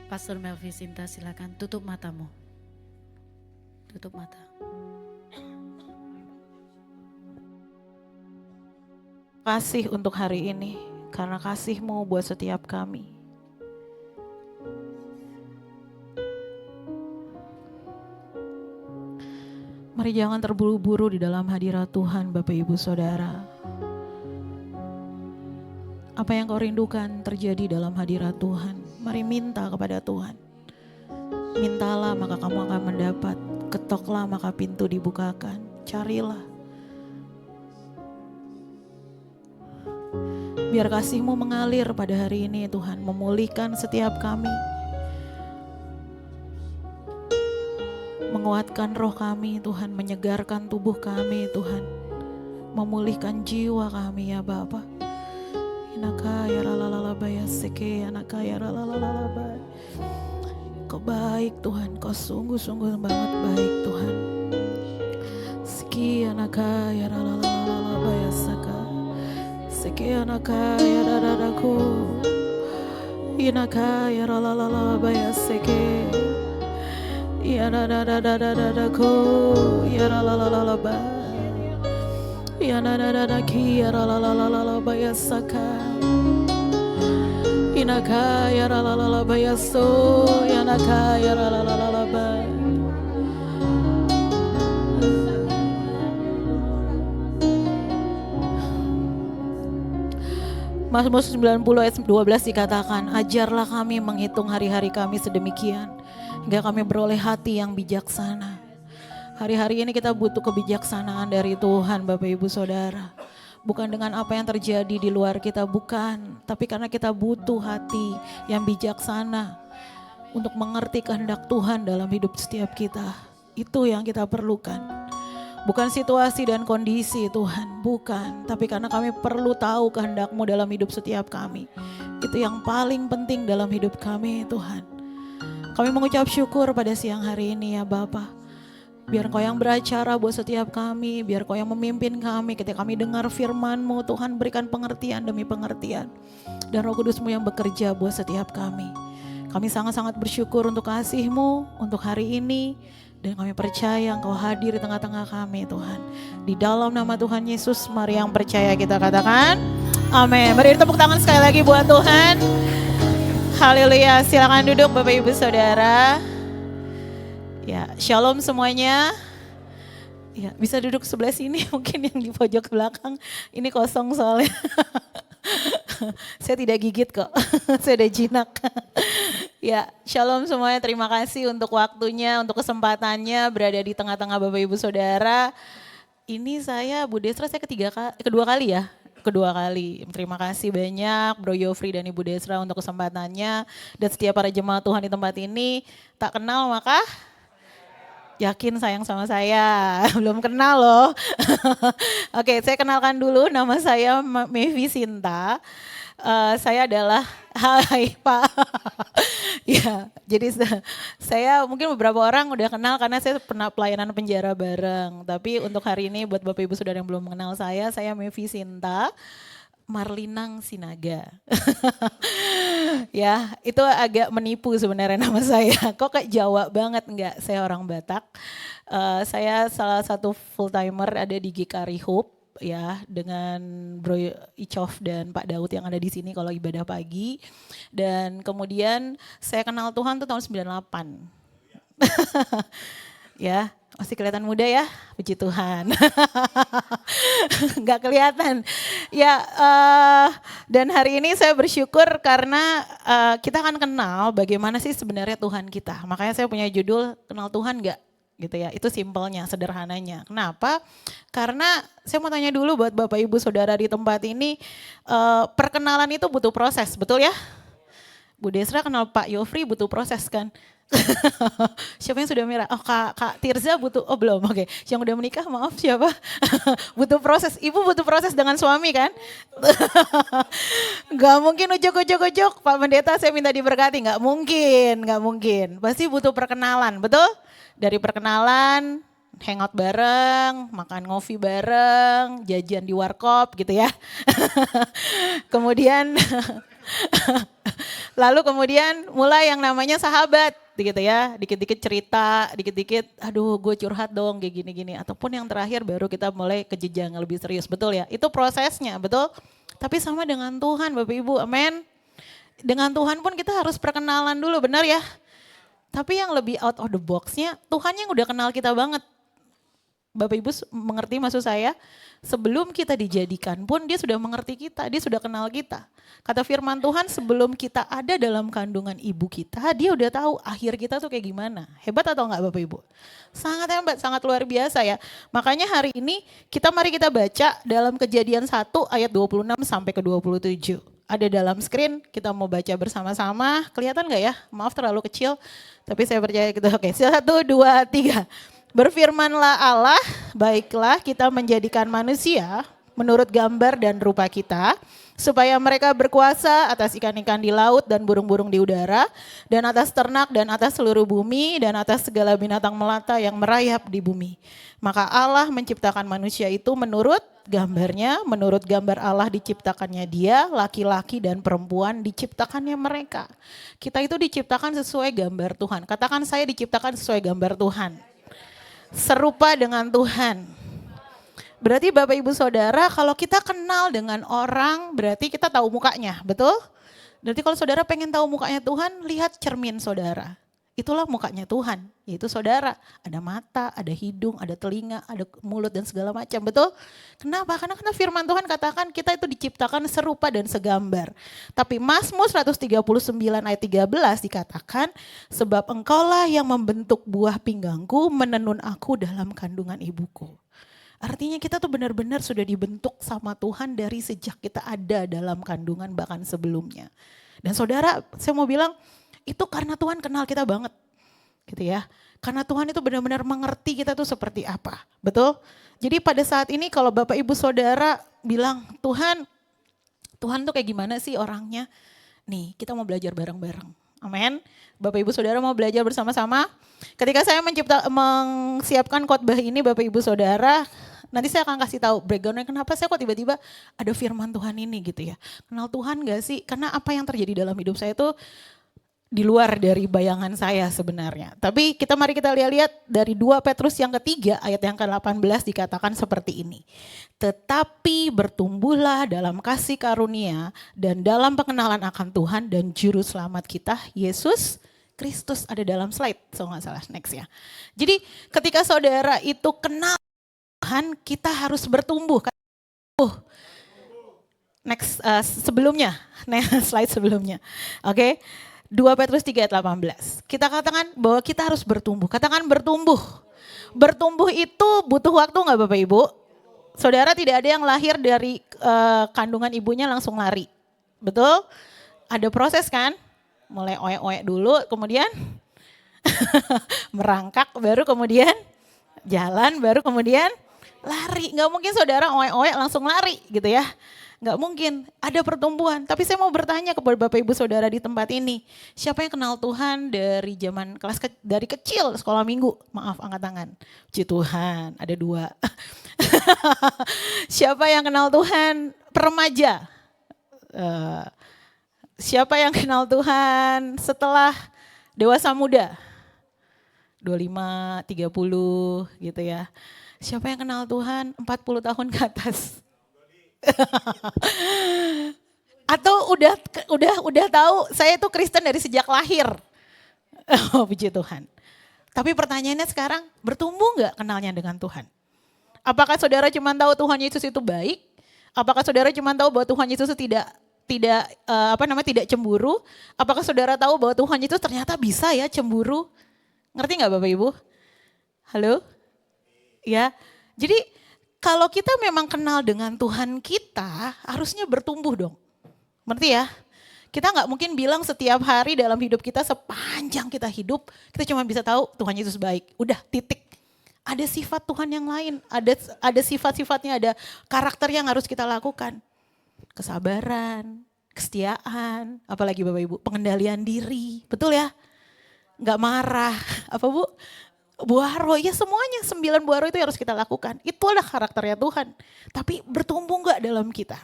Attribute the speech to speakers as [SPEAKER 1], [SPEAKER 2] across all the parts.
[SPEAKER 1] Pastor Melvi Sinta, silakan tutup matamu. Tutup mata.
[SPEAKER 2] Kasih untuk hari ini, karena kasih-Mu buat setiap kami. Mari jangan terburu-buru di dalam hadirat Tuhan, Bapak Ibu Saudara. Apa yang kau rindukan terjadi dalam hadirat Tuhan, mari minta kepada Tuhan. Mintalah maka kamu akan mendapat, ketoklah maka pintu dibukakan, carilah. Biar kasih-Mu mengalir pada hari ini Tuhan, memulihkan setiap kami. Menguatkan roh kami Tuhan, menyegarkan tubuh kami Tuhan. Memulihkan jiwa kami ya Bapa. Inakaya ralalabaya seke, anakaya ralalabaya. Kau baik Tuhan, Kau sungguh-sungguh banget baik Tuhan. Seki anakaya ralalabaya saka. Seki anakaya dadadaku. Inakaya ralalabaya seke. Ya dadadadadadaku. Ya ralalabaya. Ya dadadadaki ya ralalabaya saka. Inakaya ralalabaya so. Yanakaya ralalabaya. Mazmur 90 ayat 12 dikatakan, ajarlah kami menghitung hari-hari kami sedemikian, hingga kami beroleh hati yang bijaksana. Hari-hari ini kita butuh kebijaksanaan dari Tuhan Bapak Ibu Saudara. Bukan dengan apa yang terjadi di luar kita, bukan. Tapi karena kita butuh hati yang bijaksana untuk mengerti kehendak Tuhan dalam hidup setiap kita. Itu yang kita perlukan. Bukan situasi dan kondisi Tuhan, bukan. Tapi karena kami perlu tahu kehendak-Mu dalam hidup setiap kami. Itu yang paling penting dalam hidup kami Tuhan. Kami mengucap syukur pada siang hari ini ya Bapa. Biar Kau yang beracara buat setiap kami, biar Kau yang memimpin kami ketika kami dengar firman-Mu. Tuhan berikan pengertian demi pengertian. Dan Roh Kudus-Mu yang bekerja buat setiap kami. Kami sangat-sangat bersyukur untuk kasih-Mu untuk hari ini. Dan kami percaya Engkau hadir di tengah-tengah kami Tuhan. Di dalam nama Tuhan Yesus, mari yang percaya kita katakan amin. Beri tepuk tangan sekali lagi buat Tuhan. Haleluya, silakan duduk Bapak Ibu Saudara. Ya, shalom semuanya. Ya, bisa duduk sebelah sini, mungkin yang di pojok belakang ini kosong soalnya. Saya tidak gigit kok, saya udah jinak. Ya, shalom semuanya, terima kasih untuk waktunya, untuk kesempatannya berada di tengah-tengah Bapak Ibu Saudara. Ini saya, Bu Desra, saya kedua kali ya. Kedua kali. Terima kasih banyak Bro Yofri dan Ibu Desra untuk kesempatannya. Dan setiap para jemaat Tuhan di tempat ini, tak kenal maka yakin sayang sama saya, belum kenal loh. Oke, saya kenalkan dulu, nama saya Melvi Sinta. Saya adalah, hai Pak. Ya, jadi saya mungkin beberapa orang udah kenal karena saya pernah pelayanan penjara bareng. Tapi untuk hari ini buat Bapak Ibu Saudara yang belum mengenal saya Melvi Sinta. Marlinang Sinaga. Ya, itu agak menipu sebenarnya nama saya. Kok kayak Jawa banget, enggak? Saya orang Batak. Saya salah satu full timer ada di GKRI Hope ya, dengan Bro Icof dan Pak Daud yang ada di sini kalau ibadah pagi. Dan kemudian saya kenal Tuhan tuh tahun 98. Ya, masih kelihatan muda ya, puji Tuhan. Nggak kelihatan. Ya, dan hari ini saya bersyukur karena kita akan kenal bagaimana sih sebenarnya Tuhan kita. Makanya saya punya judul kenal Tuhan nggak? Gitu ya, itu simpelnya, sederhananya. Kenapa? Karena saya mau tanya dulu buat Bapak Ibu Saudara di tempat ini, perkenalan itu butuh proses, betul ya? Bu Desra kenal Pak Yofri butuh proses kan? Siapa yang sudah menikah? Oh Kak Tirza butuh, oh belum, oke. Yang udah menikah maaf siapa? Butuh proses, ibu butuh proses dengan suami kan? Gak mungkin ujuk-ujuk, Pak Pendeta saya minta diberkati, gak mungkin. Pasti butuh perkenalan, betul? Dari perkenalan, hangout bareng, makan ngopi bareng, jajan di warkop gitu ya. Kemudian Lalu kemudian mulai yang namanya sahabat gitu ya. Dikit-dikit cerita, dikit-dikit aduh gue curhat dong kayak gini-gini. Ataupun yang terakhir baru kita mulai ke jenjang yang lebih serius, betul ya? Itu prosesnya, betul? Tapi sama dengan Tuhan Bapak Ibu, amin. Dengan Tuhan pun kita harus perkenalan dulu, benar ya? Tapi yang lebih out of the box-nya Tuhan yang udah kenal kita banget. Bapak Ibu mengerti maksud saya? Sebelum kita dijadikan pun dia sudah mengerti kita, dia sudah kenal kita. Kata firman Tuhan sebelum kita ada dalam kandungan ibu kita, dia udah tahu akhir kita tuh kayak gimana. Hebat atau enggak Bapak Ibu? Sangat hebat, sangat luar biasa ya. Makanya hari ini mari kita baca dalam Kejadian 1 ayat 26 sampai ke 27. Ada dalam screen, kita mau baca bersama-sama. Kelihatan enggak ya? Maaf terlalu kecil, tapi saya percaya gitu. Oke, 1, 2, 3. Berfirmanlah Allah, baiklah kita menjadikan manusia menurut gambar dan rupa kita, supaya mereka berkuasa atas ikan-ikan di laut dan burung-burung di udara, dan atas ternak dan atas seluruh bumi, dan atas segala binatang melata yang merayap di bumi. Maka Allah menciptakan manusia itu menurut gambarnya, menurut gambar Allah diciptakannya dia, laki-laki dan perempuan diciptakannya mereka. Kita itu diciptakan sesuai gambar Tuhan. Katakan saya diciptakan sesuai gambar Tuhan. Serupa dengan Tuhan. Berarti Bapak Ibu Saudara kalau kita kenal dengan orang berarti kita tahu mukanya, betul? Berarti kalau saudara pengen tahu mukanya Tuhan, lihat cermin saudara. Itulah mukanya Tuhan, yaitu saudara. Ada mata, ada hidung, ada telinga, ada mulut dan segala macam, betul? Kenapa? Karena firman Tuhan katakan kita itu diciptakan serupa dan segambar. Tapi Mazmur 139 ayat 13 dikatakan, sebab engkaulah yang membentuk buah pinggangku, menenun aku dalam kandungan ibuku. Artinya kita tuh benar-benar sudah dibentuk sama Tuhan dari sejak kita ada dalam kandungan bahkan sebelumnya. Dan saudara, saya mau bilang itu karena Tuhan kenal kita banget. Gitu ya. Karena Tuhan itu benar-benar mengerti kita tuh seperti apa. Betul? Jadi pada saat ini kalau Bapak Ibu Saudara bilang, Tuhan tuh kayak gimana sih orangnya? Nih, kita mau belajar bareng-bareng. Amin. Bapak Ibu Saudara mau belajar bersama-sama. Ketika saya menyiapkan khotbah ini Bapak Ibu Saudara, nanti saya akan kasih tahu backgroundnya kenapa saya kok tiba-tiba ada firman Tuhan ini gitu ya. Kenal Tuhan gak sih? Karena apa yang terjadi dalam hidup saya itu di luar dari bayangan saya sebenarnya. Tapi mari kita lihat dari 2 Petrus yang ketiga ayat yang ke-18 dikatakan seperti ini. Tetapi bertumbuhlah dalam kasih karunia dan dalam pengenalan akan Tuhan dan juru selamat kita Yesus Kristus. Ada dalam slide, so nggak salah, next ya. Jadi ketika saudara itu kenal Tuhan, kita harus bertumbuh. Next, sebelumnya, slide sebelumnya. Oke. 2 Petrus 3 ayat 18. Kita katakan bahwa kita harus bertumbuh. Katakan bertumbuh. Bertumbuh itu butuh waktu enggak Bapak Ibu? Saudara tidak ada yang lahir dari kandungan ibunya langsung lari. Betul? Ada proses kan? Mulai oek-oek dulu, kemudian merangkak, baru kemudian jalan, baru kemudian lari. Enggak mungkin saudara oek-oek langsung lari gitu ya. Enggak mungkin, ada pertumbuhan. Tapi saya mau bertanya kepada Bapak Ibu Saudara di tempat ini. Siapa yang kenal Tuhan dari zaman dari kecil sekolah minggu? Maaf angkat tangan. Puji Tuhan, ada 2. Siapa yang kenal Tuhan remaja? Siapa yang kenal Tuhan setelah dewasa muda? 25, 30 gitu ya. Siapa yang kenal Tuhan 40 tahun ke atas? Atau udah tahu saya itu Kristen dari sejak lahir. Oh, puji Tuhan. Tapi pertanyaannya sekarang, bertumbuh nggak kenalnya dengan Tuhan? Apakah saudara cuma tahu Tuhan Yesus itu baik? Apakah saudara cuma tahu bahwa Tuhan Yesus itu tidak cemburu? Apakah saudara tahu bahwa Tuhan Yesus ternyata bisa ya cemburu? Ngerti nggak Bapak Ibu? Halo? Ya. Jadi kalau kita memang kenal dengan Tuhan kita, harusnya bertumbuh dong. Ngerti ya? Kita nggak mungkin bilang setiap hari dalam hidup kita sepanjang kita hidup, kita cuma bisa tahu Tuhan Yesus baik. Udah titik. Ada sifat Tuhan yang lain, ada sifat-sifatnya, ada karakter yang harus kita lakukan. Kesabaran, kesetiaan, apalagi Bapak Ibu, pengendalian diri. Betul ya? Nggak marah. Apa Bu? Buah roh, ya semuanya 9 buah roh itu harus kita lakukan. Itulah karakternya Tuhan. Tapi bertumbuh gak dalam kita?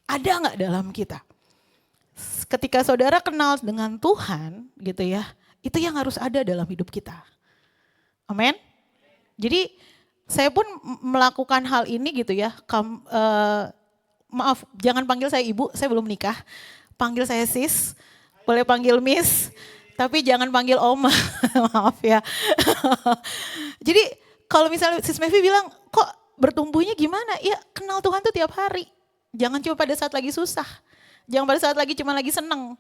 [SPEAKER 2] Ada gak dalam kita? Ketika saudara kenal dengan Tuhan gitu ya, itu yang harus ada dalam hidup kita. Amin. Jadi saya pun melakukan hal ini gitu ya. Maaf, jangan panggil saya ibu, saya belum nikah. Panggil saya sis, boleh panggil miss, tapi jangan panggil oma. Maaf ya. Jadi kalau misalnya sis Mevi bilang, kok bertumbuhnya gimana? Ya kenal Tuhan tuh tiap hari. Jangan cuma pada saat lagi susah. Jangan pada saat lagi cuma lagi seneng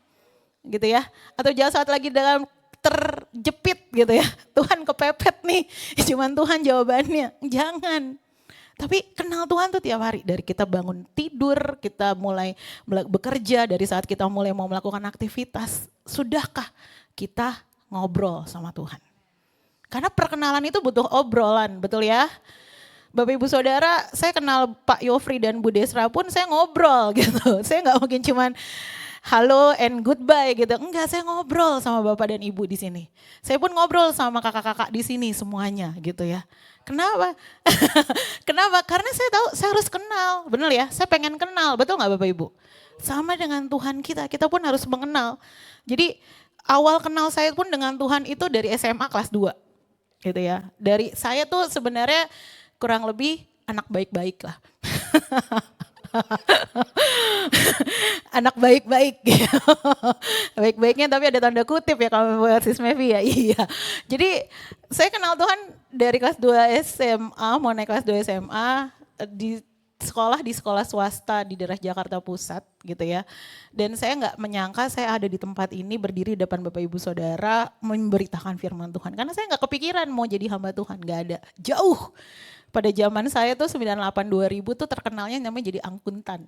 [SPEAKER 2] gitu ya. Atau jangan saat lagi dalam terjepit gitu ya. Tuhan kepepet nih, cuman Tuhan jawabannya. Jangan. Tapi kenal Tuhan tuh tiap hari. Dari kita bangun tidur, kita mulai bekerja, dari saat kita mulai mau melakukan aktivitas. Sudahkah kita ngobrol sama Tuhan? Karena perkenalan itu butuh obrolan, betul ya? Bapak Ibu Saudara, saya kenal Pak Yofri dan Bu Desra pun saya ngobrol gitu. Saya nggak mungkin cuman halo and goodbye gitu. Enggak, saya ngobrol sama Bapak dan Ibu di sini. Saya pun ngobrol sama kakak-kakak di sini semuanya gitu ya. Kenapa? Kenapa? Karena saya tahu saya harus kenal, benar ya? Saya pengen kenal, betul nggak Bapak Ibu? Sama dengan Tuhan kita pun harus mengenal. Jadi awal kenal saya pun dengan Tuhan itu dari SMA kelas 2 gitu ya. Dari saya tuh sebenarnya kurang lebih anak baik-baik lah. Anak baik-baik. Baik-baiknya tapi ada tanda kutip ya kalau buat Sis Mevi ya. Iya. Jadi saya kenal Tuhan dari kelas 2 SMA, mau naik kelas 2 SMA di sekolah swasta di daerah Jakarta Pusat gitu ya. Dan saya nggak menyangka saya ada di tempat ini berdiri depan Bapak Ibu Saudara memberitakan firman Tuhan. Karena saya nggak kepikiran mau jadi hamba Tuhan, nggak ada. Jauh. Pada zaman saya tuh 98-2000 tuh terkenalnya namanya jadi akuntan.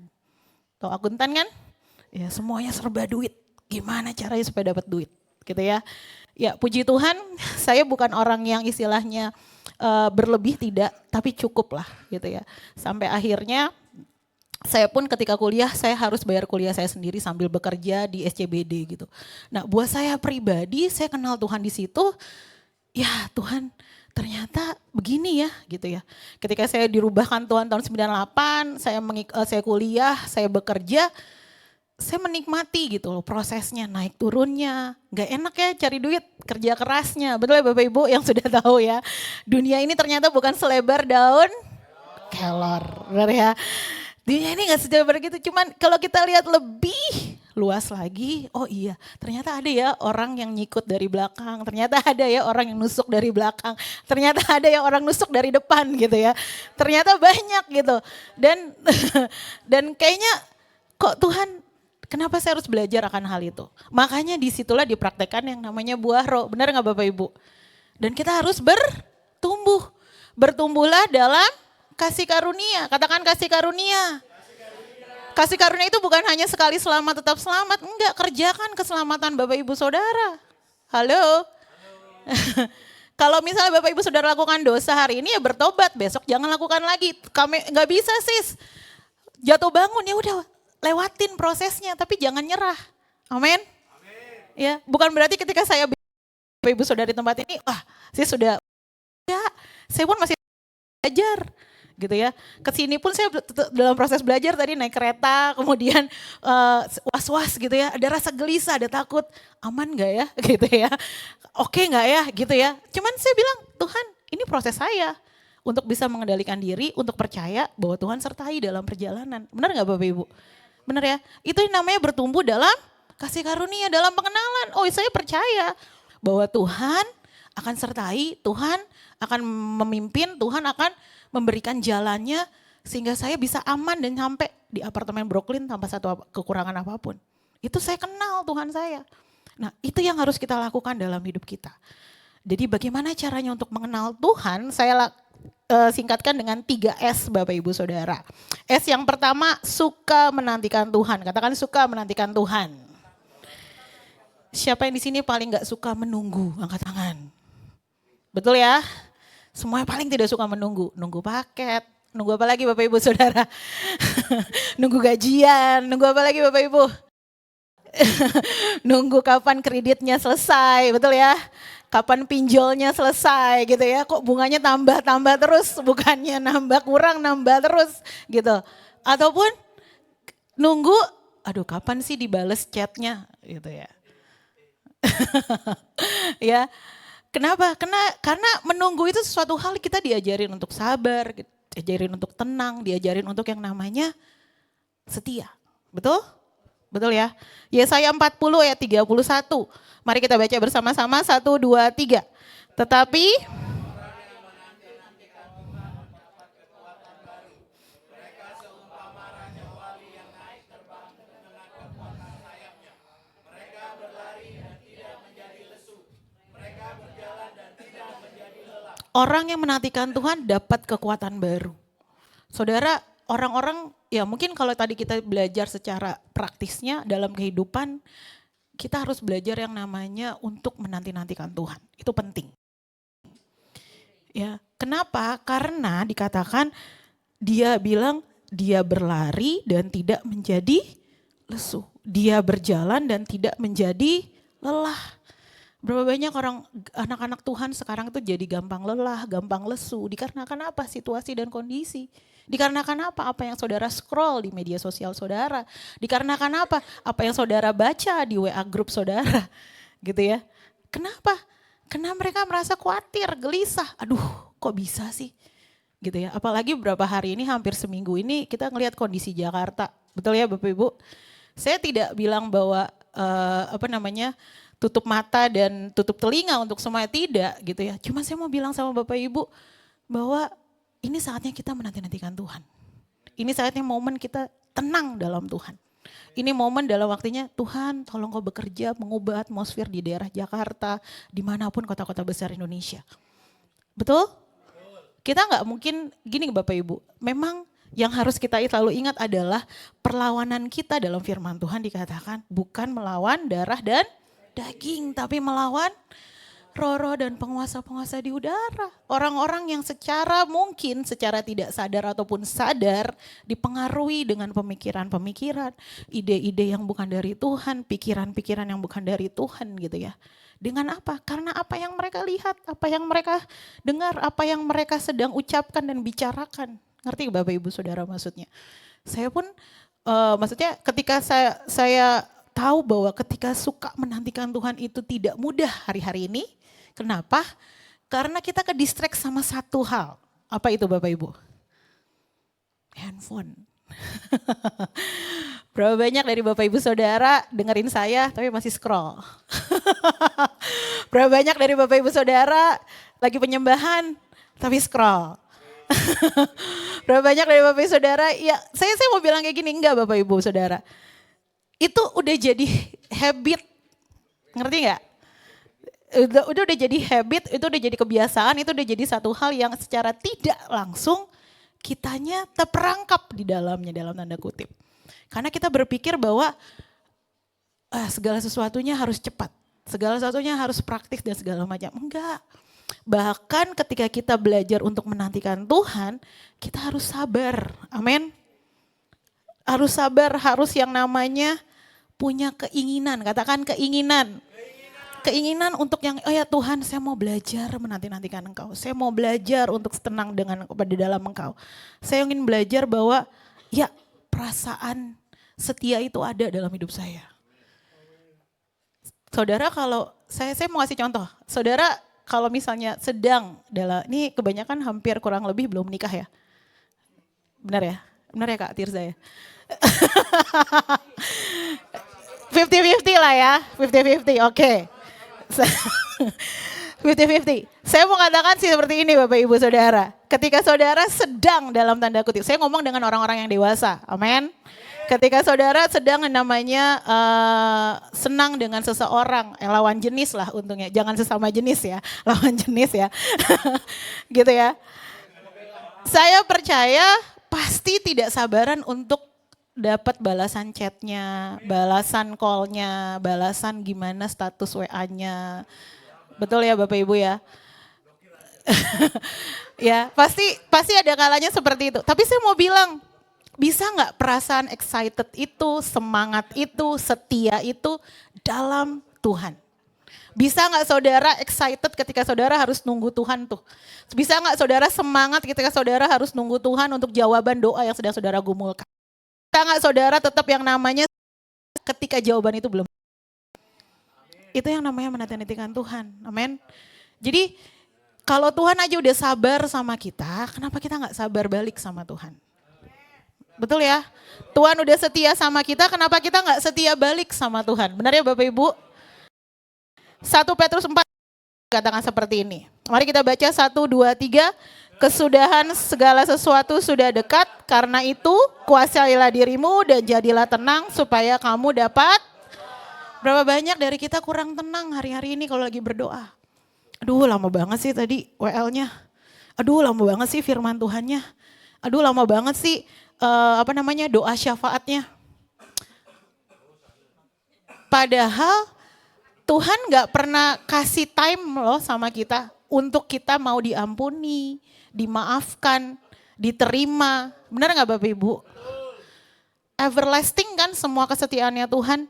[SPEAKER 2] Tahu akuntan kan? Ya semuanya serba duit. Gimana caranya supaya dapat duit gitu ya. Ya puji Tuhan saya bukan orang yang istilahnya berlebih tidak, tapi cukup lah gitu ya. Sampai akhirnya saya pun ketika kuliah saya harus bayar kuliah saya sendiri sambil bekerja di SCBD gitu. Nah buat saya pribadi saya kenal Tuhan di situ, ya Tuhan ternyata begini ya gitu ya. Ketika saya dirubahkan Tuhan tahun 98, saya kuliah, saya bekerja, saya menikmati gitu loh prosesnya, naik turunnya. Gak enak ya cari duit, kerja kerasnya. Betul ya Bapak Ibu yang sudah tahu ya. Dunia ini ternyata bukan selebar daun kelor. Benar ya. Dunia ini gak selebar gitu, cuman kalau kita lihat lebih luas lagi, oh iya ternyata ada ya orang yang nyikut dari belakang, ternyata ada ya orang yang nusuk dari belakang, ternyata ada ya orang nusuk dari depan gitu ya. Ternyata banyak gitu. Dan kayaknya kok Tuhan kenapa saya harus belajar akan hal itu. Makanya disitulah dipraktekkan yang namanya buah roh, benar gak Bapak Ibu? Dan kita harus bertumbuh. Bertumbuhlah dalam kasih karunia, katakan kasih karunia. Kasih karunia itu bukan hanya sekali selamat tetap selamat, enggak, kerjakan keselamatan Bapak Ibu Saudara. Halo? Kalau misalnya Bapak Ibu Saudara lakukan dosa hari ini ya bertobat, besok jangan lakukan lagi. Kami nggak bisa sis, jatuh bangun ya udah lewatin prosesnya, tapi jangan nyerah. Amin. Ya, bukan berarti ketika saya Bapak Ibu Saudara di tempat ini, saya sudah, ya, saya pun masih belajar. Gitu ya. Kesini pun saya dalam proses belajar tadi naik kereta, kemudian was-was gitu ya, ada rasa gelisah, ada takut, aman gak ya gitu ya, oke gak ya gitu ya. Cuman saya bilang Tuhan ini proses saya untuk bisa mengendalikan diri, untuk percaya bahwa Tuhan sertai dalam perjalanan. Benar gak Bapak Ibu? Benar ya, itu yang namanya bertumbuh dalam kasih karunia, dalam pengenalan. Oh saya percaya bahwa Tuhan akan sertai, Tuhan akan memimpin, Tuhan akan memberikan jalannya sehingga saya bisa aman dan sampai di apartemen Brooklyn tanpa satu kekurangan apapun. Itu saya kenal Tuhan saya. Nah itu yang harus kita lakukan dalam hidup kita. Jadi bagaimana caranya untuk mengenal Tuhan, saya singkatkan dengan 3 S Bapak Ibu Saudara. S yang pertama, suka menantikan Tuhan. Katakan suka menantikan Tuhan. Siapa yang di sini paling gak suka menunggu? Angkat tangan. Betul ya? Semuanya paling tidak suka menunggu. Nunggu paket, nunggu apa lagi Bapak Ibu Saudara? Nunggu gajian, nunggu apa lagi Bapak Ibu? Nunggu kapan kreditnya selesai, betul ya? Kapan pinjolnya selesai gitu ya? Kok bunganya tambah-tambah terus, bukannya nambah kurang, nambah terus gitu. Ataupun nunggu aduh kapan sih dibales chatnya gitu ya. Ya, kenapa? Karena menunggu itu sesuatu hal kita diajarin untuk sabar, diajarin untuk tenang, diajarin untuk yang namanya setia. Betul? Betul ya? Yesaya 40 ayat 31. Mari kita baca bersama-sama 1, 2, 3. Tetapi orang yang menantikan Tuhan dapat kekuatan baru. Saudara, orang-orang ya mungkin kalau tadi kita belajar secara praktisnya dalam kehidupan, kita harus belajar yang namanya untuk menanti-nantikan Tuhan. Itu penting. Ya, kenapa? Karena dikatakan dia bilang dia berlari dan tidak menjadi lesu. Dia berjalan dan tidak menjadi lelah. Berapa banyak orang anak-anak Tuhan sekarang itu jadi gampang lelah, gampang lesu. Dikarenakan apa? Situasi dan kondisi. Dikarenakan apa? Apa yang saudara scroll di media sosial saudara. Dikarenakan apa? Apa yang saudara baca di WA grup saudara. Gitu ya. Kenapa? Karena mereka merasa khawatir, gelisah. Aduh kok bisa sih? Gitu ya. Apalagi beberapa hari ini, hampir seminggu ini kita ngelihat kondisi Jakarta. Betul ya Bapak Ibu? Saya tidak bilang bahwa tutup mata dan tutup telinga untuk semua, tidak gitu ya. Cuma saya mau bilang sama Bapak Ibu bahwa ini saatnya kita menanti-nantikan Tuhan. Ini saatnya momen kita tenang dalam Tuhan. Ini momen dalam waktunya Tuhan tolong kau bekerja mengubah atmosfer di daerah Jakarta, dimanapun kota-kota besar Indonesia. Betul? Kita nggak mungkin gini Bapak Ibu, memang yang harus kita selalu ingat adalah perlawanan kita dalam firman Tuhan dikatakan bukan melawan darah dan daging, tapi melawan roh-roh dan penguasa-penguasa di udara. Orang-orang yang secara tidak sadar ataupun sadar dipengaruhi dengan pemikiran-pemikiran, ide-ide yang bukan dari Tuhan, pikiran-pikiran yang bukan dari Tuhan gitu ya. Dengan apa? Karena apa yang mereka lihat, apa yang mereka dengar, apa yang mereka sedang ucapkan dan bicarakan. Ngerti Bapak Ibu Saudara maksudnya? Saya pun maksudnya ketika saya tahu bahwa ketika suka menantikan Tuhan itu tidak mudah hari-hari ini. Kenapa? Karena kita ke distract sama satu hal. Apa itu Bapak Ibu? Handphone. Berapa banyak dari Bapak Ibu Saudara dengerin saya tapi masih scroll. Berapa banyak dari Bapak Ibu Saudara lagi penyembahan tapi scroll. Berapa banyak dari Bapak Ibu Saudara, ya saya mau bilang kayak gini, enggak Bapak Ibu Saudara. Itu udah jadi habit, ngerti nggak? Udah jadi habit, itu udah jadi kebiasaan, itu udah jadi satu hal yang secara tidak langsung kitanya terperangkap di dalamnya dalam tanda kutip. Karena kita berpikir bahwa segala sesuatunya harus cepat, segala sesuatunya harus praktis dan segala macam. Enggak. Bahkan ketika kita belajar untuk menantikan Tuhan, kita harus sabar. Amin. Harus sabar, harus yang namanya punya keinginan, katakan keinginan. Keinginan untuk yang, oh ya Tuhan saya mau belajar menanti-nantikan Engkau. Saya mau belajar untuk tenang pada dalam Engkau. Saya ingin belajar bahwa ya perasaan setia itu ada dalam hidup saya. Saudara kalau, saya mau kasih contoh. Saudara kalau misalnya sedang ini kebanyakan hampir kurang lebih belum menikah ya. Benar ya? Benar ya Kak Tirza ya? 50-50 lah ya, 50-50, oke. 50-50. Saya mau katakan sih seperti ini Bapak Ibu Saudara. Ketika saudara sedang dalam tanda kutip, saya ngomong dengan orang-orang yang dewasa, amin. Ketika saudara sedang namanya senang dengan seseorang, yang lawan jenis lah untungnya, jangan sesama jenis ya, lawan jenis ya. Gitu ya. Saya percaya pasti tidak sabaran untuk dapat balasan chatnya, balasan callnya, balasan gimana status WA-nya. Betul ya Bapak Ibu ya? Ya pasti ada kalanya seperti itu. Tapi saya mau bilang, bisa nggak perasaan excited itu, semangat itu, setia itu dalam Tuhan? Bisa nggak saudara excited ketika saudara harus nunggu Tuhan tuh? Bisa nggak saudara semangat ketika saudara harus nunggu Tuhan untuk jawaban doa yang sedang saudara gumulkan? Bisa nggak saudara tetap yang namanya ketika jawaban itu belum. Itu yang namanya menanti-nantikan Tuhan. Amin. Jadi kalau Tuhan aja udah sabar sama kita, kenapa kita gak sabar balik sama Tuhan? Betul ya? Tuhan udah setia sama kita, kenapa kita gak setia balik sama Tuhan? Benar ya Bapak Ibu? 1 Petrus 4 katakan seperti ini. Mari kita baca 1, 2, 3. Kesudahan segala sesuatu sudah dekat, karena itu kuasailah dirimu dan jadilah tenang supaya kamu dapat. Berapa banyak dari kita kurang tenang hari-hari ini kalau lagi berdoa? Aduh lama banget sih tadi WL-nya. Aduh lama banget sih firman Tuhannya. Aduh lama banget sih doa syafaatnya. Padahal Tuhan gak pernah kasih time loh sama kita untuk kita mau diampuni, dimaafkan, diterima. Benar gak Bapak Ibu? Everlasting kan semua kesetiaannya Tuhan.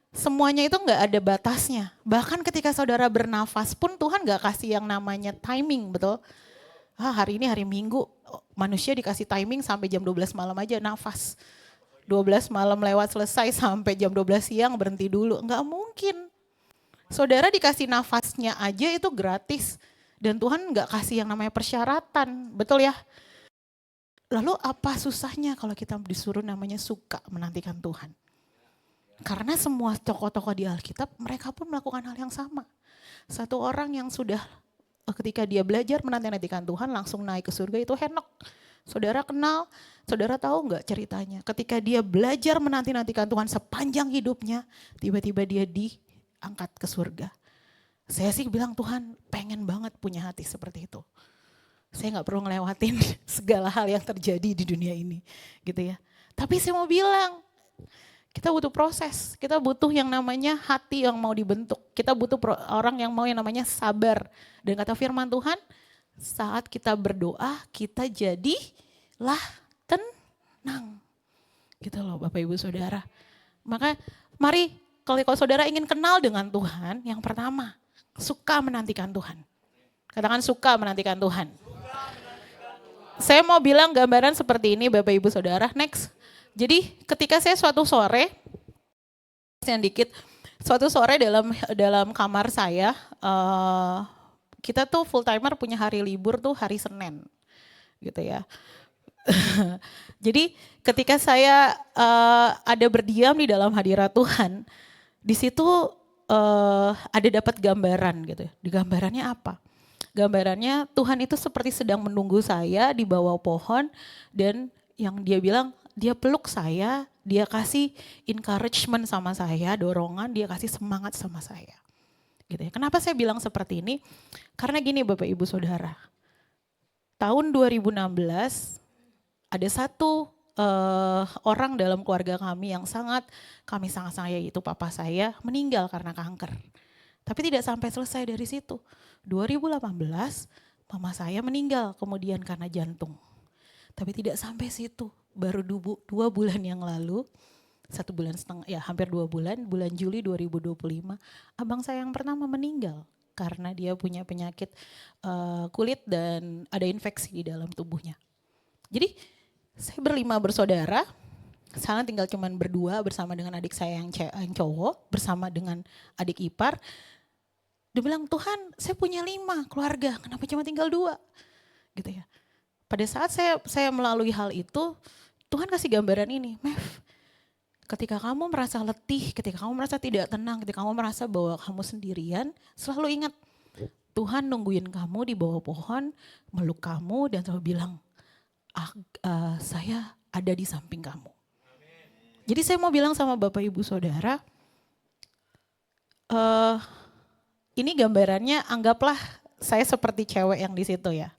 [SPEAKER 2] Semuanya itu gak ada batasnya. Bahkan ketika saudara bernafas pun Tuhan gak kasih yang namanya timing, betul? Hari ini hari Minggu, manusia dikasih timing sampai jam 12 malam aja nafas. 12 malam lewat selesai sampai jam 12 siang berhenti dulu. Gak mungkin. Saudara dikasih nafasnya aja itu gratis. Dan Tuhan gak kasih yang namanya persyaratan, betul ya? Lalu apa susahnya kalau kita disuruh namanya suka menantikan Tuhan? Karena semua tokoh-tokoh di Alkitab mereka pun melakukan hal yang sama. Satu orang yang sudah ketika dia belajar menanti-nantikan Tuhan langsung naik ke surga itu Henok. Saudara kenal, saudara tahu gak ceritanya? Ketika dia belajar menanti-nantikan Tuhan sepanjang hidupnya, tiba-tiba dia diangkat ke surga. Saya sih bilang Tuhan pengen banget punya hati seperti itu. Saya gak perlu ngelewatin segala hal yang terjadi di dunia ini gitu ya. Tapi saya mau bilang, kita butuh proses, kita butuh yang namanya hati yang mau dibentuk. Kita butuh orang yang mau yang namanya sabar. Dan kata firman Tuhan, saat kita berdoa, kita jadilah tenang. Gitu loh Bapak Ibu Saudara. Maka mari kalau saudara ingin kenal dengan Tuhan, yang pertama, suka menantikan Tuhan. Katakan suka menantikan Tuhan. Saya mau bilang gambaran seperti ini Bapak Ibu Saudara, next. Jadi ketika saya suatu sore dalam kamar saya, kita tuh full timer punya hari libur tuh hari Senin, gitu ya. Jadi ketika saya ada berdiam di dalam hadirat Tuhan, di situ ada dapat gambaran gitu. Di gambarannya apa? Gambarannya Tuhan itu seperti sedang menunggu saya di bawah pohon dan yang dia bilang dia peluk saya, dia kasih encouragement sama saya, dorongan, dia kasih semangat sama saya. Gitu ya. Kenapa saya bilang seperti ini? Karena gini Bapak Ibu Saudara. Tahun 2016 ada satu orang dalam keluarga kami yang kami sangat sayang, yaitu papa saya meninggal karena kanker. Tapi tidak sampai selesai dari situ. 2018 mama saya meninggal kemudian karena jantung. Tapi tidak sampai situ. Baru 2 bulan yang lalu, 1 bulan setengah, ya hampir 2 bulan, bulan Juli 2025, abang saya yang pertama meninggal karena dia punya penyakit kulit dan ada infeksi di dalam tubuhnya. Jadi saya berlima bersaudara, sekarang tinggal cuman berdua bersama dengan adik saya yang cowok, bersama dengan adik ipar. Dia bilang, Tuhan saya punya 5 keluarga, kenapa cuma tinggal 2? Gitu ya. Pada saat saya melalui hal itu, Tuhan kasih gambaran ini, Mev, ketika kamu merasa letih, ketika kamu merasa tidak tenang, ketika kamu merasa bahwa kamu sendirian, selalu ingat, Tuhan nungguin kamu di bawah pohon, meluk kamu dan selalu bilang, saya ada di samping kamu. Jadi saya mau bilang sama Bapak Ibu Saudara, ini gambarannya anggaplah saya seperti cewek yang di situ ya.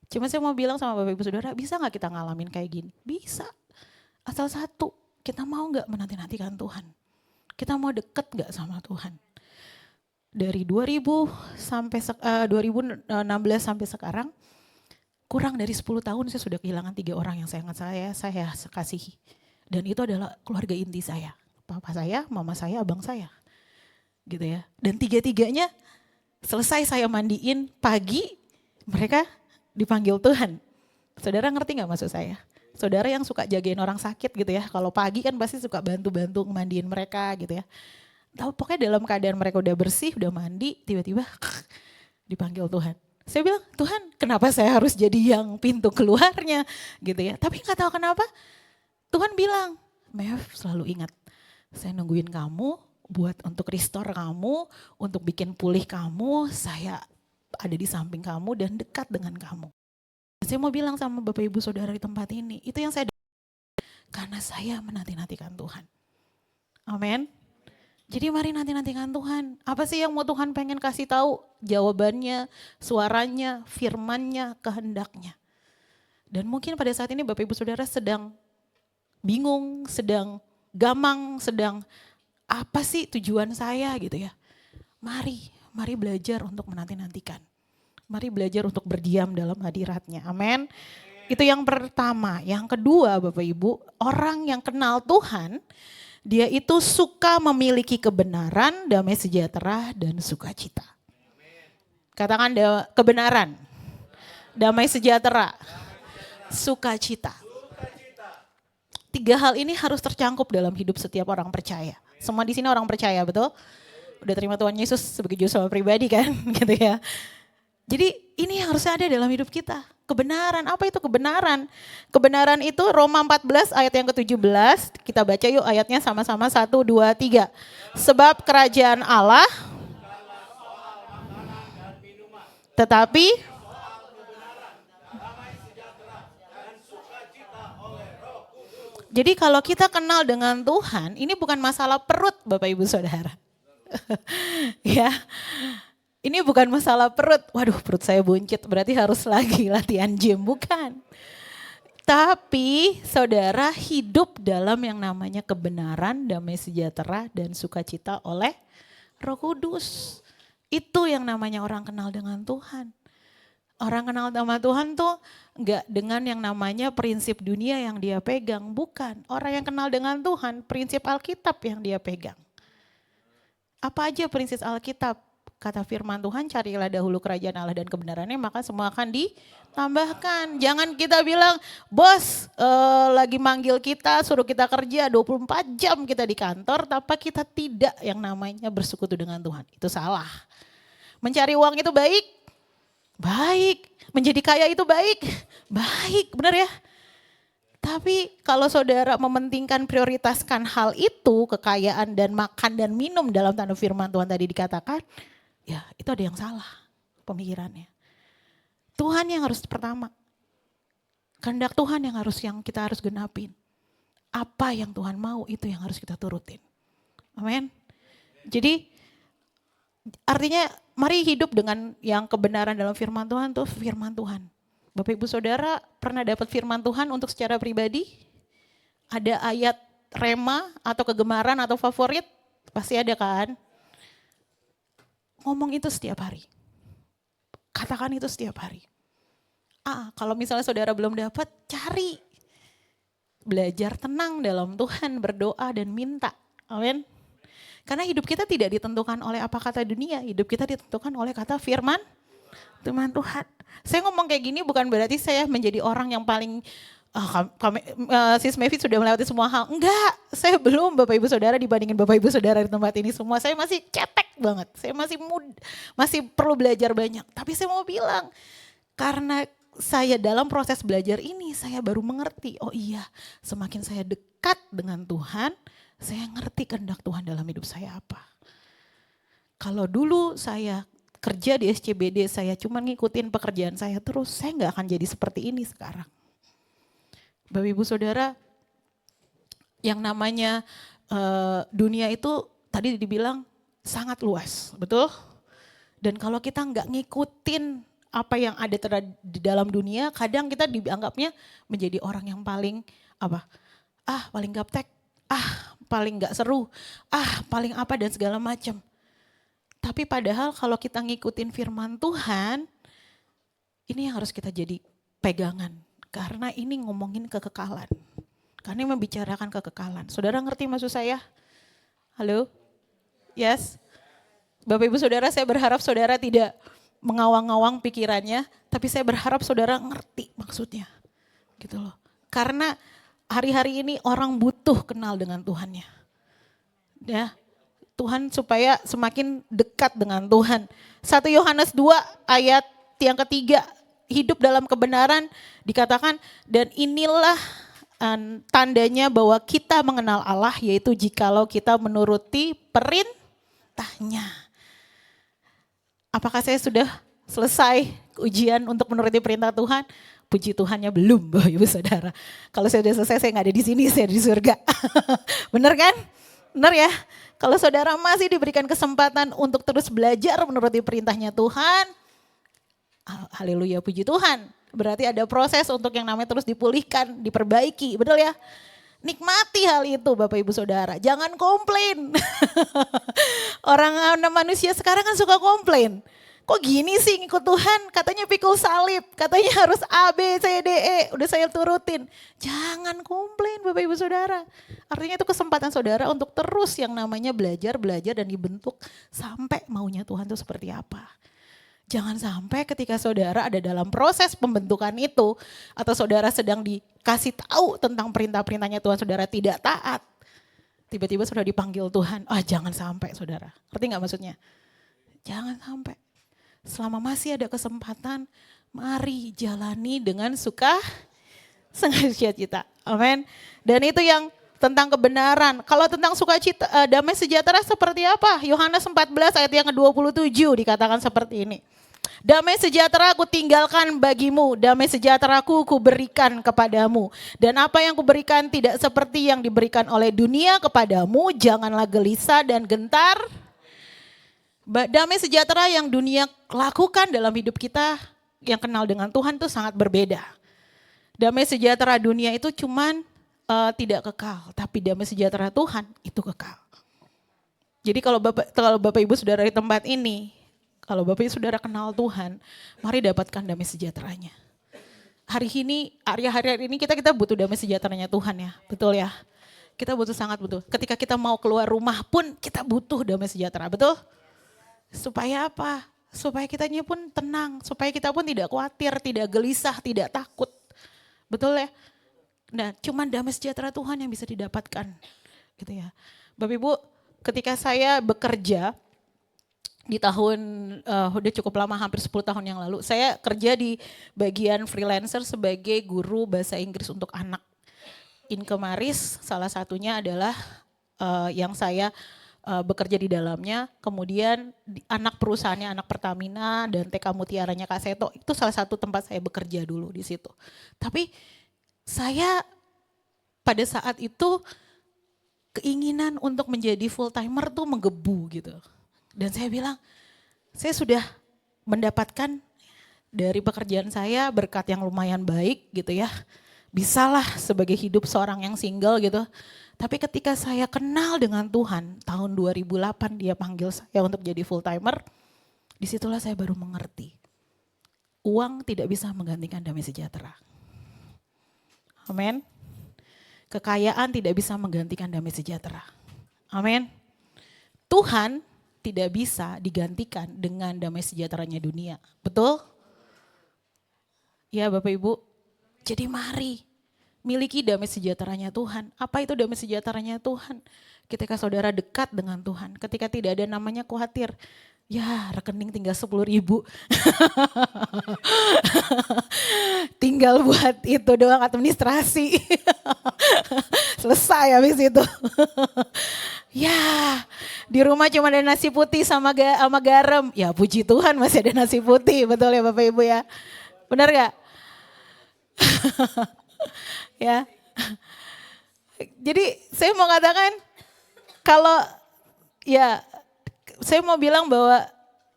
[SPEAKER 2] Cuma saya mau bilang sama Bapak Ibu Saudara, bisa gak kita ngalamin kayak gini? Bisa. Asal satu, kita mau gak menanti-nantikan Tuhan? Kita mau deket gak sama Tuhan? Dari 2016 sampai sekarang, kurang dari 10 tahun saya sudah kehilangan 3 orang yang sangat saya kasihi. Dan itu adalah keluarga inti saya. Papa saya, mama saya, abang saya. Gitu ya. Dan 3-tiganya selesai saya mandiin pagi, mereka dipanggil Tuhan. Saudara ngerti gak maksud saya? Saudara yang suka jagain orang sakit gitu ya. Kalau pagi kan pasti suka bantu-bantu mandiin mereka gitu ya. Tahu pokoknya dalam keadaan mereka udah bersih, udah mandi, tiba-tiba dipanggil Tuhan. Saya bilang, Tuhan kenapa saya harus jadi yang pintu keluarnya gitu ya. Tapi gak tahu kenapa Tuhan bilang, Mev selalu ingat, saya nungguin kamu buat untuk restore kamu, untuk bikin pulih kamu, saya ada di samping kamu dan dekat dengan kamu. Saya mau bilang sama Bapak Ibu Saudara di tempat ini, itu yang saya karena saya menanti-nantikan Tuhan. Amin. Jadi mari nanti-nantikan Tuhan. Apa sih yang mau Tuhan pengen kasih tahu? Jawabannya, suaranya, firmannya, kehendaknya. Dan mungkin pada saat ini Bapak Ibu Saudara sedang bingung, sedang gamang, sedang apa sih tujuan saya gitu ya. Mari belajar untuk menanti-nantikan. Mari belajar untuk berdiam dalam hadiratnya. Amin. Itu yang pertama. Yang kedua Bapak Ibu, orang yang kenal Tuhan, dia itu suka memiliki kebenaran, damai sejahtera, dan sukacita. Katakan kebenaran, damai sejahtera, sukacita. 3 hal ini harus tercangkup dalam hidup setiap orang percaya. Semua di sini orang percaya, betul? Udah terima Tuhan Yesus sebagai juru selamat pribadi kan, gitu ya. Jadi ini yang harus ada dalam hidup kita. Kebenaran, apa itu kebenaran? Kebenaran itu Roma 14 ayat yang ke-17. Kita baca yuk ayatnya sama-sama 1, 2, 3. Sebab kerajaan Allah, tetapi jadi kalau kita kenal dengan Tuhan, ini bukan masalah perut Bapak Ibu Saudara. Ya. Ini bukan masalah perut, waduh perut saya buncit berarti harus lagi latihan gym, bukan. Tapi saudara hidup dalam yang namanya kebenaran, damai sejahtera dan sukacita oleh Roh Kudus. Itu yang namanya orang kenal dengan Tuhan. Orang kenal sama Tuhan tuh enggak dengan yang namanya prinsip dunia yang dia pegang, bukan. Orang yang kenal dengan Tuhan, prinsip Alkitab yang dia pegang. Apa aja prinsip Alkitab? Kata firman Tuhan, carilah dahulu kerajaan Allah dan kebenarannya, maka semua akan ditambahkan. Jangan kita bilang, bos lagi manggil kita, suruh kita kerja 24 jam kita di kantor, tapi kita tidak yang namanya bersekutu dengan Tuhan. Itu salah. Mencari uang itu baik? Baik. Menjadi kaya itu baik? Baik, benar ya? Tapi kalau saudara mementingkan prioritaskan hal itu, kekayaan dan makan dan minum dalam tanda firman Tuhan tadi dikatakan, ya itu ada yang salah pemikirannya. Tuhan yang harus pertama. Kehendak Tuhan yang kita harus genapin. Apa yang Tuhan mau itu yang harus kita turutin. Amin. Jadi artinya mari hidup dengan yang kebenaran dalam firman Tuhan tuh firman Tuhan. Bapak Ibu Saudara pernah dapat firman Tuhan untuk secara pribadi? Ada ayat rema atau kegemaran atau favorit? Pasti ada kan? Ngomong itu setiap hari. Katakan itu setiap hari. Kalau misalnya saudara belum dapat, cari. Belajar tenang dalam Tuhan, berdoa dan minta. Amin. Karena hidup kita tidak ditentukan oleh apa kata dunia. Hidup kita ditentukan oleh kata firman Tuhan. Saya ngomong kayak gini bukan berarti saya menjadi orang yang paling Sis Mevi sudah melewati semua hal. Enggak, saya belum Bapak Ibu Saudara dibandingin Bapak Ibu Saudara di tempat ini semua. Saya masih cetek banget, saya masih perlu belajar banyak. Tapi saya mau bilang, karena saya dalam proses belajar ini, saya baru mengerti, oh iya semakin saya dekat dengan Tuhan, saya ngerti kehendak Tuhan dalam hidup saya apa. Kalau dulu saya kerja di SCBD, saya cuma ngikutin pekerjaan saya terus, saya gak akan jadi seperti ini sekarang. Bapak Ibu Saudara, yang namanya dunia itu tadi dibilang sangat luas, betul? Dan kalau kita nggak ngikutin apa yang ada di dalam dunia, kadang kita dianggapnya menjadi orang yang paling paling gaptek, paling nggak seru, paling apa dan segala macam. Tapi padahal kalau kita ngikutin firman Tuhan, ini yang harus kita jadi pegangan. Karena ini ngomongin kekekalan. Karena ini membicarakan kekekalan. Saudara ngerti maksud saya? Halo? Yes? Bapak Ibu Saudara, saya berharap saudara tidak mengawang-awang pikirannya. Tapi saya berharap saudara ngerti maksudnya. Gitu loh. Karena hari-hari ini orang butuh kenal dengan Tuhannya. Ya, Tuhan supaya semakin dekat dengan Tuhan. 1 Yohanes 2 ayat yang ketiga, hidup dalam kebenaran dikatakan, dan inilah tandanya bahwa kita mengenal Allah, yaitu jikalau kita menuruti perintahnya. Apakah saya sudah selesai ujian untuk menuruti perintah Tuhan? Puji Tuhannya belum, Bapak Ibu Saudara. Kalau saya sudah selesai, saya nggak ada di sini, saya di surga. Benar kan? Benar ya? Kalau saudara masih diberikan kesempatan untuk terus belajar menuruti perintahnya Tuhan, haleluya, puji Tuhan. Berarti ada proses untuk yang namanya terus dipulihkan, diperbaiki, betul ya? Nikmati hal itu Bapak Ibu Saudara, jangan komplain. Orang manusia sekarang kan suka komplain. Kok gini sih ngikut Tuhan, katanya pikul salib, katanya harus A, B, C, D, E, udah saya turutin. Jangan komplain Bapak Ibu Saudara. Artinya itu kesempatan saudara untuk terus yang namanya belajar dan dibentuk sampai maunya Tuhan itu seperti apa. Jangan sampai ketika saudara ada dalam proses pembentukan itu, atau saudara sedang dikasih tahu tentang perintah-perintahnya Tuhan, saudara tidak taat. Tiba-tiba saudara dipanggil Tuhan, jangan sampai saudara. Ngerti gak maksudnya? Jangan sampai. Selama masih ada kesempatan, mari jalani dengan sukacita. Amin. Dan itu yang tentang kebenaran. Kalau tentang sukacita, damai sejahtera seperti apa? Yohanes 14 ayat yang ke-27 dikatakan seperti ini. Damai sejahtera aku tinggalkan bagimu, damai sejahteraku kuberikan kepadamu. Dan apa yang kuberikan tidak seperti yang diberikan oleh dunia kepadamu, janganlah gelisah dan gentar. Damai sejahtera yang dunia lakukan dalam hidup kita yang kenal dengan Tuhan itu sangat berbeda. Damai sejahtera dunia itu cuman tidak kekal, tapi damai sejahtera Tuhan itu kekal. Jadi kalau Bapak Ibu Saudara di tempat ini, kalau Bapak Ibu Saudara kenal Tuhan, mari dapatkan damai sejahteranya. Hari ini kita butuh damai sejahteranya Tuhan ya, betul ya? Kita sangat butuh. Ketika kita mau keluar rumah pun kita butuh damai sejahtera, betul? Supaya apa? Supaya kitanya pun tenang, supaya kita pun tidak khawatir, tidak gelisah, tidak takut. Betul ya? Nah, cuman damai sejahtera Tuhan yang bisa didapatkan. Gitu ya. Bapak Ibu, ketika saya bekerja di tahun, udah cukup lama, hampir 10 tahun yang lalu, saya kerja di bagian freelancer sebagai guru bahasa Inggris untuk anak. Inkemaris salah satunya adalah yang saya bekerja di dalamnya, kemudian anak perusahaannya anak Pertamina dan TK Mutiaranya Kak Seto, itu salah satu tempat saya bekerja dulu di situ. Tapi saya pada saat itu keinginan untuk menjadi full timer tuh menggebu gitu. Dan saya bilang, saya sudah mendapatkan dari pekerjaan saya berkat yang lumayan baik gitu ya. Bisalah sebagai hidup seorang yang single gitu. Tapi ketika saya kenal dengan Tuhan, tahun 2008 dia panggil saya untuk jadi full timer, disitulah saya baru mengerti. Uang tidak bisa menggantikan damai sejahtera. Amin. Kekayaan tidak bisa menggantikan damai sejahtera. Amin. Tuhan tidak bisa digantikan dengan damai sejahteranya dunia. Betul? Ya Bapak Ibu, jadi mari miliki damai sejahteranya Tuhan. Apa itu damai sejahteranya Tuhan? Ketika saudara dekat dengan Tuhan, ketika tidak ada namanya khawatir, ya rekening tinggal 10.000. Tinggal buat itu doang administrasi. Selesai habis itu. Ya, di rumah cuma ada nasi putih sama garam. Ya puji Tuhan masih ada nasi putih, betul ya Bapak Ibu ya. Benar gak? Ya, jadi saya mau katakan kalau ya saya mau bilang bahwa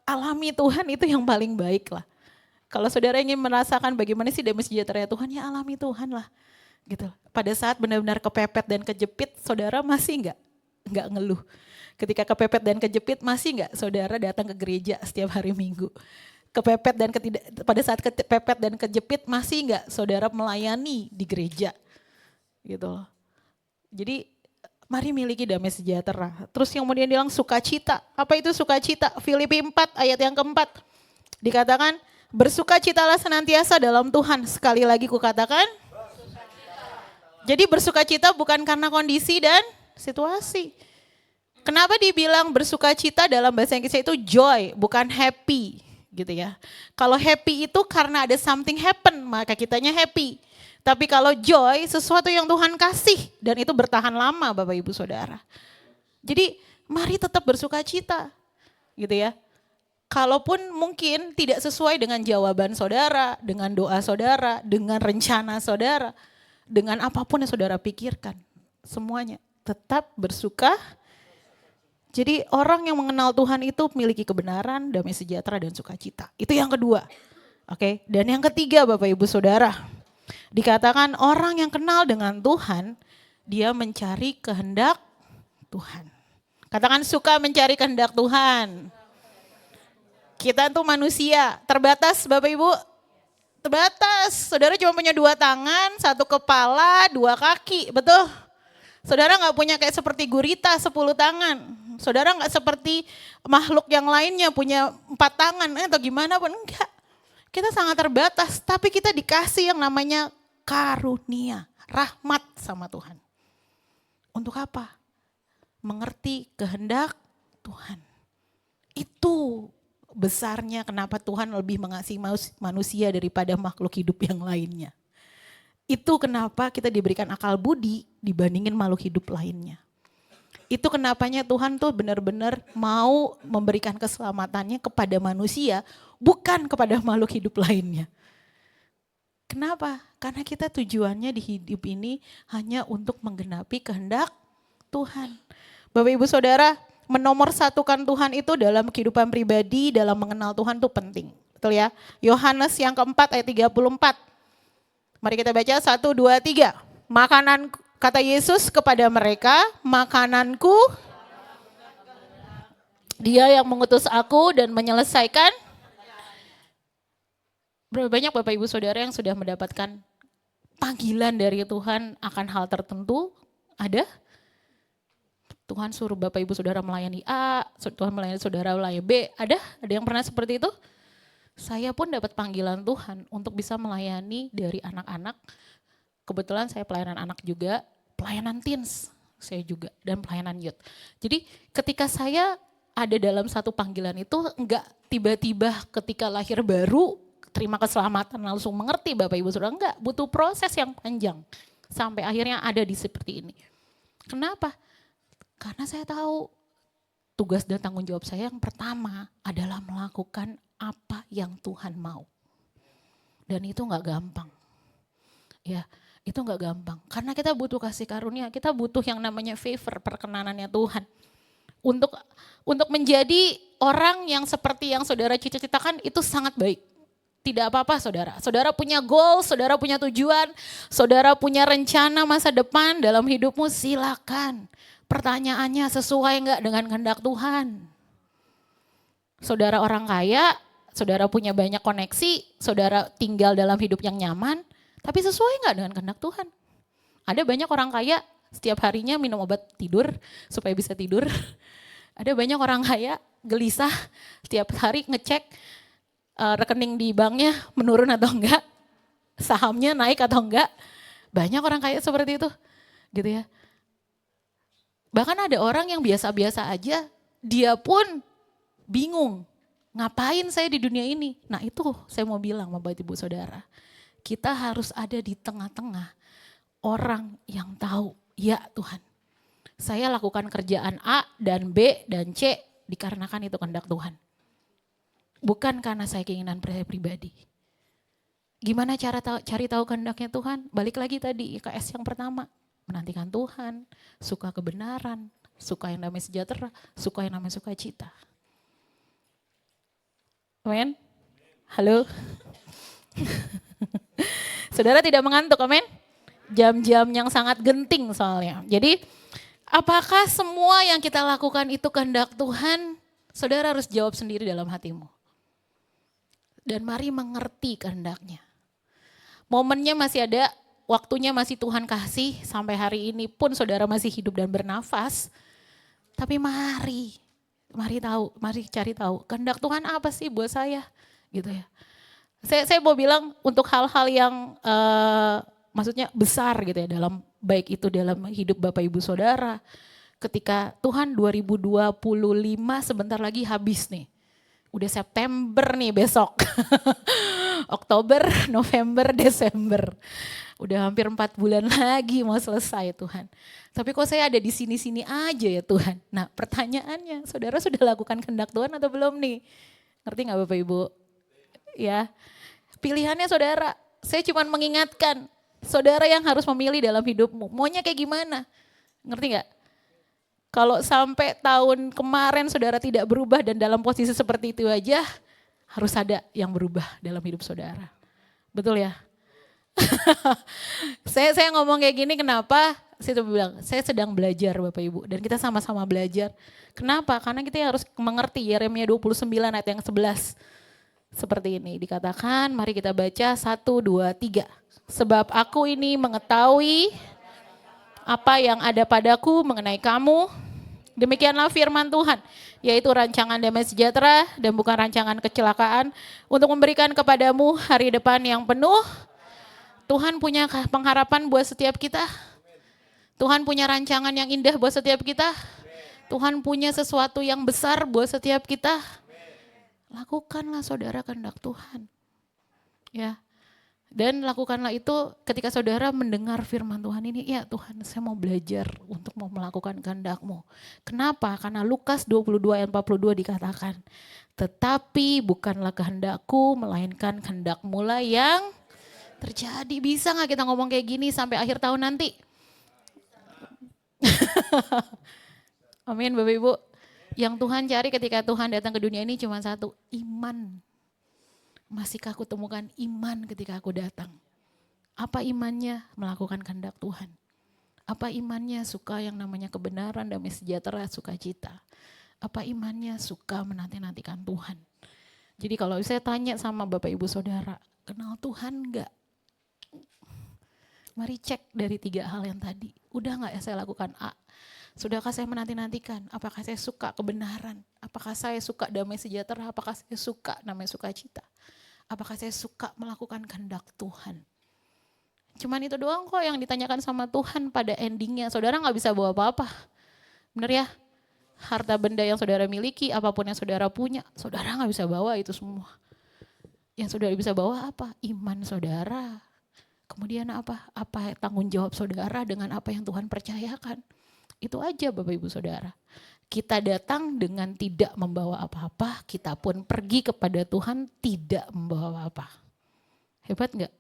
[SPEAKER 2] alami Tuhan itu yang paling baik lah. Kalau saudara ingin merasakan bagaimana sih damai sejahtera Tuhan, ya alami Tuhan lah. Gitu. Pada saat benar-benar kepepet dan kejepit, saudara masih nggak ngeluh. Ketika kepepet dan kejepit, masih nggak saudara datang ke gereja setiap hari Minggu. Pada saat kepepet dan kejepit, masih nggak saudara melayani di gereja, gitu loh. Jadi mari miliki damai sejahtera. Terus yang kemudian bilang sukacita. Apa itu sukacita? Filipi 4 ayat yang keempat dikatakan bersukacitalah senantiasa dalam Tuhan. Sekali lagi kukatakan Jadi bersukacita bukan karena kondisi dan situasi. Kenapa dibilang bersukacita dalam bahasa Inggrisnya itu joy, bukan happy gitu ya. Kalau happy itu karena ada something happen, maka kitanya happy. Tapi kalau joy, sesuatu yang Tuhan kasih dan itu bertahan lama Bapak Ibu Saudara. Jadi mari tetap bersukacita gitu ya. Kalaupun mungkin tidak sesuai dengan jawaban saudara, dengan doa saudara, dengan rencana saudara, dengan apapun yang saudara pikirkan, semuanya tetap bersuka. Jadi orang yang mengenal Tuhan itu memiliki kebenaran, damai sejahtera dan sukacita. Itu yang kedua. Oke, dan yang ketiga Bapak Ibu Saudara, dikatakan orang yang kenal dengan Tuhan, dia mencari kehendak Tuhan. Katakan suka mencari kehendak Tuhan. Kita tuh manusia, terbatas Bapak Ibu, terbatas. Saudara cuma punya 2 tangan, 1 kepala, 2 kaki, betul? Saudara gak punya kayak seperti gurita 10 tangan. Saudara gak seperti makhluk yang lainnya punya 4 tangan atau gimana pun, enggak. Kita sangat terbatas, tapi kita dikasih yang namanya karunia, rahmat sama Tuhan. Untuk apa? Mengerti kehendak Tuhan. Itu besarnya kenapa Tuhan lebih mengasihi manusia daripada makhluk hidup yang lainnya. Itu kenapa kita diberikan akal budi dibandingin makhluk hidup lainnya. Itu kenapanya Tuhan tuh benar-benar mau memberikan keselamatannya kepada manusia, bukan kepada makhluk hidup lainnya. Kenapa? Karena kita tujuannya di hidup ini hanya untuk menggenapi kehendak Tuhan. Bapak Ibu Saudara, menomorsatukan Tuhan itu dalam kehidupan pribadi, dalam mengenal Tuhan itu penting. Betul ya? Yohanes yang keempat ayat 34. Mari kita baca 1, 2, 3. Makanan, kata Yesus kepada mereka, makananku, dia yang mengutus aku dan menyelesaikan. Berapa banyak Bapak Ibu Saudara yang sudah mendapatkan panggilan dari Tuhan akan hal tertentu? Ada? Tuhan suruh Bapak Ibu Saudara melayani A, Tuhan melayani saudara melayani B. Ada yang pernah seperti itu? Saya pun dapat panggilan Tuhan untuk bisa melayani dari anak-anak. Kebetulan saya pelayanan anak juga, pelayanan teens saya juga, dan pelayanan youth. Jadi ketika saya ada dalam satu panggilan itu, enggak tiba-tiba ketika lahir baru, terima keselamatan langsung mengerti Bapak Ibu Saudara. Enggak, butuh proses yang panjang. Sampai akhirnya ada di seperti ini. Kenapa? Karena saya tahu tugas dan tanggung jawab saya yang pertama adalah melakukan apa yang Tuhan mau. Dan itu gak gampang. Ya, itu gak gampang. Karena kita butuh kasih karunia, kita butuh yang namanya favor, perkenanannya Tuhan. Untuk menjadi orang yang seperti yang saudara cita-citakan itu sangat baik. Tidak apa-apa saudara. Saudara punya goal, saudara punya tujuan, saudara punya rencana masa depan dalam hidupmu, silakan. Pertanyaannya sesuai enggak dengan kehendak Tuhan? Saudara orang kaya, saudara punya banyak koneksi, saudara tinggal dalam hidup yang nyaman, tapi sesuai enggak dengan kehendak Tuhan? Ada banyak orang kaya setiap harinya minum obat tidur supaya bisa tidur. Ada banyak orang kaya gelisah setiap hari ngecek rekening di banknya menurun atau enggak, sahamnya naik atau enggak. Banyak orang kaya seperti itu, gitu ya. Bahkan ada orang yang biasa-biasa aja, dia pun bingung, ngapain saya di dunia ini? Nah itu saya mau bilang Bapak Ibu Saudara, kita harus ada di tengah-tengah orang yang tahu, ya Tuhan, saya lakukan kerjaan A dan B dan C dikarenakan itu kehendak Tuhan. Bukan karena saya keinginan saya pribadi. Gimana cara cari tahu kehendaknya Tuhan? Balik lagi tadi IKS yang pertama. Menantikan Tuhan, suka kebenaran, suka yang namanya sejahtera, suka yang namanya sukacita. Amin? Halo? Saudara tidak mengantuk, amin? Jam-jam yang sangat genting soalnya. Jadi apakah semua yang kita lakukan itu kehendak Tuhan? Saudara harus jawab sendiri dalam hatimu. Dan mari mengerti kehendaknya. Momennya masih ada, waktunya masih Tuhan kasih, sampai hari ini pun saudara masih hidup dan bernafas. Tapi mari cari tahu kehendak Tuhan apa sih buat saya, gitu ya. Saya mau bilang untuk hal-hal yang maksudnya besar gitu ya dalam baik itu dalam hidup Bapak Ibu Saudara. Ketika Tuhan 2025 sebentar lagi habis nih. Udah September nih besok. Oktober, November, Desember. Udah hampir 4 bulan lagi mau selesai Tuhan. Tapi kok saya ada di sini-sini aja ya Tuhan. Nah pertanyaannya, saudara sudah lakukan kehendak Tuhan atau belum nih? Ngerti gak Bapak Ibu? Ya, pilihannya saudara. Saya cuma mengingatkan, saudara yang harus memilih dalam hidupmu. Maunya kayak gimana? Ngerti gak? Kalau sampai tahun kemarin saudara tidak berubah dan dalam posisi seperti itu aja, harus ada yang berubah dalam hidup saudara. Betul ya? saya ngomong kayak gini kenapa? Saya coba bilang, saya sedang belajar Bapak Ibu. Dan kita sama-sama belajar. Kenapa? Karena kita harus mengerti Yeremia 29 ayat yang 11. Seperti ini dikatakan, mari kita baca 1, 2, 3. Sebab aku ini mengetahui apa yang ada padaku mengenai kamu, demikianlah firman Tuhan, yaitu rancangan damai sejahtera dan bukan rancangan kecelakaan, untuk memberikan kepadamu hari depan yang penuh. Tuhan punya pengharapan buat setiap kita. Tuhan punya rancangan yang indah buat setiap kita. Tuhan punya sesuatu yang besar buat setiap kita. Lakukanlah saudara kehendak Tuhan. Ya. Dan lakukanlah itu ketika saudara mendengar firman Tuhan ini, ya Tuhan saya mau belajar untuk mau melakukan kehendak-Mu. Kenapa? Karena Lukas 22 ayat 42 dikatakan, tetapi bukanlah kehendakku melainkan kehendak-Mu lah yang terjadi. Bisa gak kita ngomong kayak gini sampai akhir tahun nanti? Amin Bapak Ibu. Yang Tuhan cari ketika Tuhan datang ke dunia ini cuma satu, iman. Masihkah aku temukan iman ketika aku datang? Apa imannya? Melakukan kehendak Tuhan. Apa imannya? Suka yang namanya kebenaran, damai sejahtera, sukacita. Apa imannya? Suka menanti-nantikan Tuhan. Jadi kalau saya tanya sama Bapak Ibu Saudara, kenal Tuhan enggak? Mari cek dari 3 hal yang tadi. Udah enggak ya saya lakukan A? Sudahkah saya menanti-nantikan? Apakah saya suka kebenaran? Apakah saya suka damai sejahtera? Apakah saya suka namanya sukacita? Apakah saya suka melakukan kehendak Tuhan? Cuman itu doang kok yang ditanyakan sama Tuhan pada endingnya. Saudara gak bisa bawa apa-apa. Bener ya? Harta benda yang saudara miliki, apapun yang saudara punya, saudara gak bisa bawa itu semua. Yang saudara bisa bawa apa? Iman saudara. Kemudian apa? Apa tanggung jawab saudara dengan apa yang Tuhan percayakan. Itu aja Bapak Ibu Saudara. Kita datang dengan tidak membawa apa-apa, kita pun pergi kepada Tuhan tidak membawa apa-apa. Hebat enggak?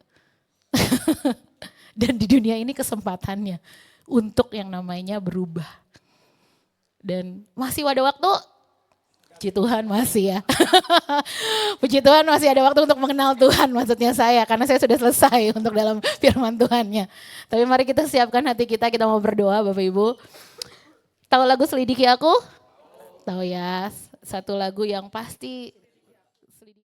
[SPEAKER 2] Dan di dunia ini kesempatannya untuk yang namanya berubah. Dan masih ada waktu? Puji Tuhan masih ya. Puji Tuhan masih ada waktu untuk mengenal Tuhan maksudnya saya. Karena saya sudah selesai untuk dalam firman Tuhannya. Tapi mari kita siapkan hati kita mau berdoa Bapak Ibu. Tahu lagu Selidiki Aku? Tahu ya, satu lagu yang pasti